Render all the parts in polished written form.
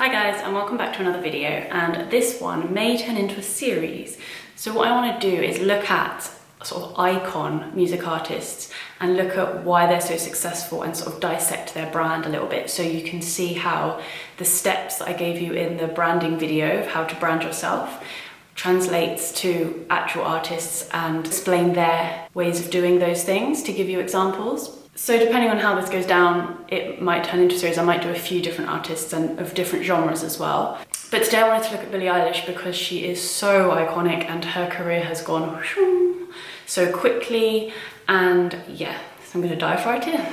Hi guys, and welcome back to another video, and this one may turn into a series. So what I want to do is look at sort of icon music artists and look at why they're so successful and sort of dissect their brand a little bit, so you can see how the steps that I gave you in the branding video of how to brand yourself translates to actual artists and explain their ways of doing those things to give you examples. So depending on how this goes down, it might turn into a series. I might do a few different artists and of different genres as well. But today I wanted to look at Billie Eilish because she is so iconic and her career has gone so quickly, and yeah, so I'm gonna dive right in.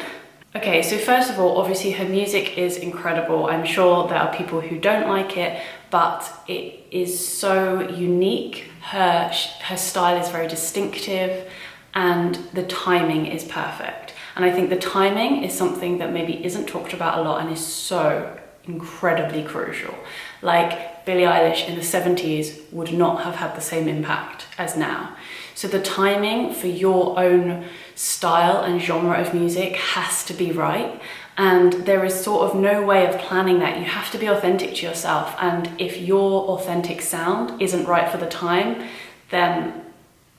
Okay, so first of all, obviously her music is incredible. I'm sure there are people who don't like it, but it is so unique. Her style is very distinctive and the timing is perfect. And I think the timing is something that maybe isn't talked about a lot and is so incredibly crucial. Like Billie Eilish in the 70s would not have had the same impact as now. So the timing for your own style and genre of music has to be right. And there is sort of no way of planning that. You have to be authentic to yourself. And if your authentic sound isn't right for the time, then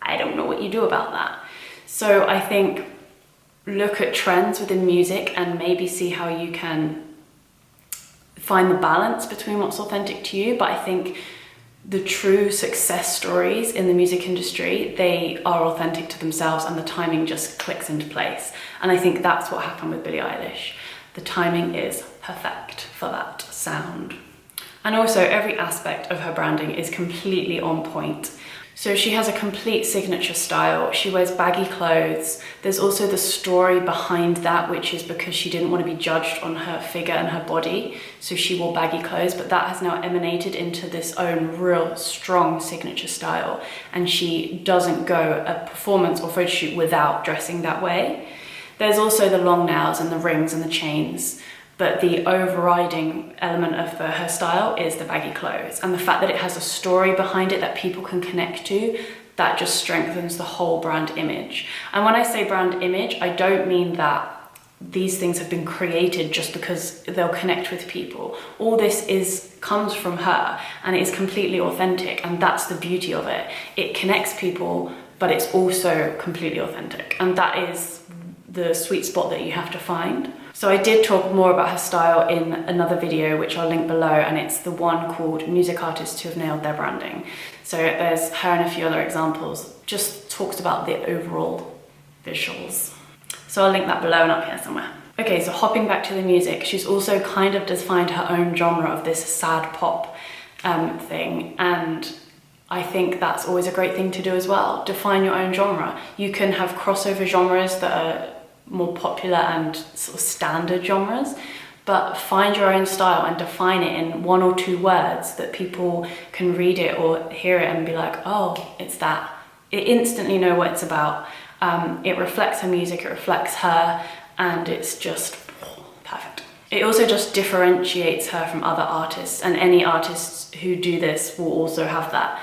I don't know what you do about that. So I think look at trends within music and maybe see how you can find the balance between what's authentic to you. But I think the true success stories in the music industry, they are authentic to themselves and the timing just clicks into place. And I think that's what happened with Billie Eilish. The timing is perfect for that sound. And also every aspect of her branding is completely on point. So she has a complete signature style. She wears baggy clothes. There's also the story behind that, which is because she didn't want to be judged on her figure and her body. So she wore baggy clothes, but that has now emanated into this own real strong signature style. And she doesn't go a performance or photo shoot without dressing that way. There's also the long nails and the rings and the chains, but the overriding element of her style is the baggy clothes. And the fact that it has a story behind it that people can connect to, that just strengthens the whole brand image. And when I say brand image, I don't mean that these things have been created just because they'll connect with people. All this comes from her and it is completely authentic, and that's the beauty of it. It connects people, but it's also completely authentic. And that is the sweet spot that you have to find. So I did talk more about her style in another video, which I'll link below, and it's the one called Music Artists Who Have Nailed Their Branding. So there's her and a few other examples, just talks about the overall visuals. So I'll link that below and up here somewhere. Okay, so hopping back to the music, she's also kind of defined her own genre of this sad pop thing, and I think that's always a great thing to do as well. Define your own genre. You can have crossover genres that are more popular and sort of standard genres, but find your own style and define it in 1 or 2 words that people can read it or hear it and be like, oh, it's that. It instantly know what it's about. It reflects her music, it reflects her, and it's just perfect. It also just differentiates her from other artists, and any artists who do this will also have that.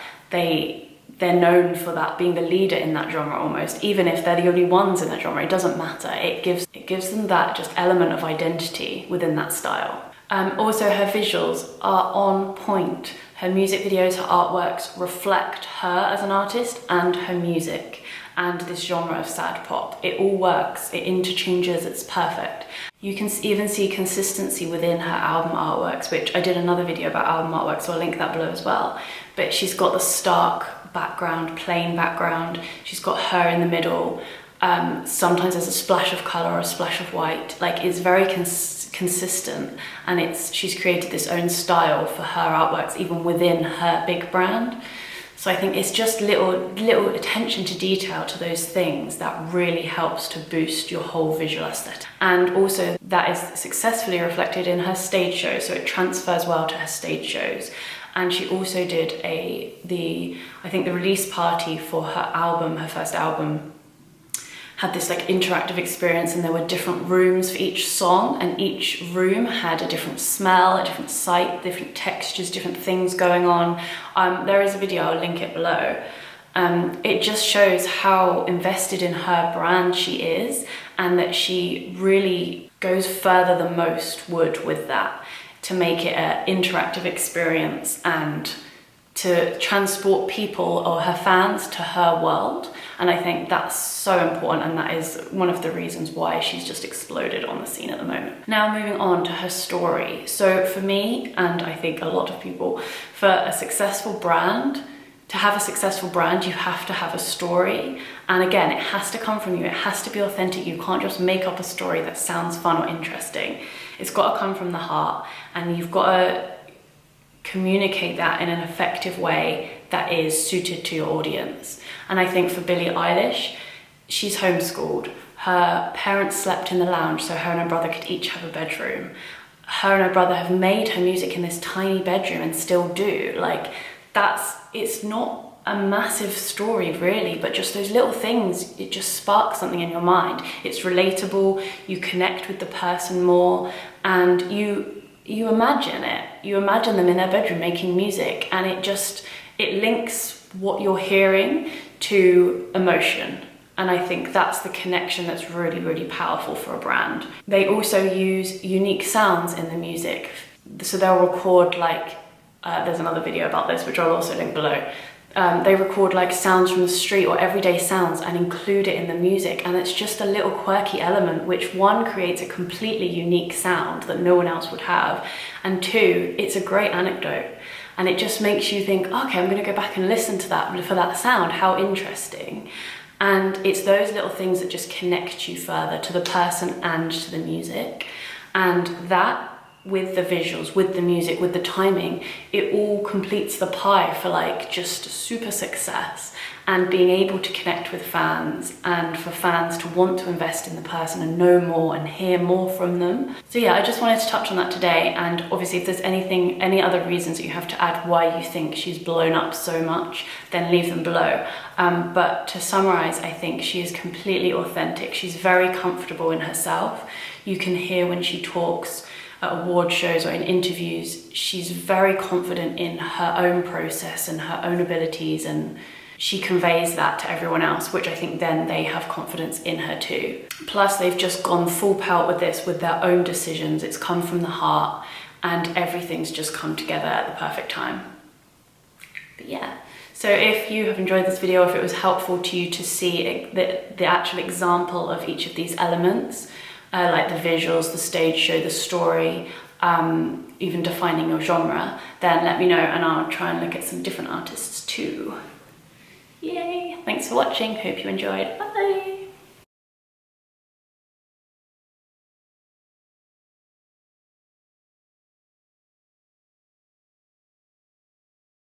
They're known for that, being the leader in that genre almost, even if they're the only ones in that genre, it doesn't matter. It gives them that just element of identity within that style. Also her visuals are on point. Her music videos, her artworks reflect her as an artist and her music and this genre of sad pop. It all works, it interchanges, it's perfect. You can even see consistency within her album artworks, which I did another video about album artwork, so I'll link that below as well. But she's got the stark background, plain background. She's got her in the middle. Sometimes there's a splash of color or a splash of white. Like, it's very consistent, and she's created this own style for her artworks, even within her big brand. So I think it's just little attention to detail to those things that really helps to boost your whole visual aesthetic. And also that is successfully reflected in her stage shows, so it transfers well to her stage shows. And she also did I think the release party for her album, her first album, had this like interactive experience, and there were different rooms for each song, and each room had a different smell, a different sight, different textures, different things going on. There is a video, I'll link it below. It just shows how invested in her brand she is, and that she really goes further than most would with that. to make it an interactive experience and to transport people or her fans to her world. And I think that's so important, and that is one of the reasons why she's just exploded on the scene at the moment. Now moving on to her story. So for me, and I think a lot of people, for a successful brand, to have a successful brand, you have to have a story. And again, it has to come from you. It has to be authentic. You can't just make up a story that sounds fun or interesting. It's got to come from the heart, and you've got to communicate that in an effective way that is suited to your audience. And I think for Billie Eilish, she's homeschooled. Her parents slept in the lounge so her and her brother could each have a bedroom. Her and her brother have made her music in this tiny bedroom and still do. Like, it's not a massive story really, but just those little things, it just sparks something in your mind. It's relatable, you connect with the person more, and you imagine it. You imagine them in their bedroom making music, and it links what you're hearing to emotion. And I think that's the connection that's really, really powerful for a brand. They also use unique sounds in the music. So they'll record there's another video about this, which I'll also link below. They record sounds from the street or everyday sounds and include it in the music, and it's just a little quirky element which, one, creates a completely unique sound that no one else would have, and two, it's a great anecdote, and it just makes you think, okay, I'm going to go back and listen to that for that sound, how interesting. And it's those little things that just connect you further to the person and to the music, and that, with the visuals, with the music, with the timing, it all completes the pie for just super success and being able to connect with fans, and for fans to want to invest in the person and know more and hear more from them. So yeah, I just wanted to touch on that today, and obviously if there's any other reasons that you have to add why you think she's blown up so much, then leave them below. But to summarize, I think she is completely authentic. She's very comfortable in herself. You can hear when she talks at award shows or in interviews, she's very confident in her own process and her own abilities, and she conveys that to everyone else, which I think then they have confidence in her too. Plus, they've just gone full pelt with this, with their own decisions. It's come from the heart, and everything's just come together at the perfect time. But yeah, so if you have enjoyed this video, if it was helpful to you to see the actual example of each of these elements, like the visuals, the stage show, the story, even defining your genre, then let me know and I'll try and look at some different artists too. Yay! Thanks for watching, hope you enjoyed, bye!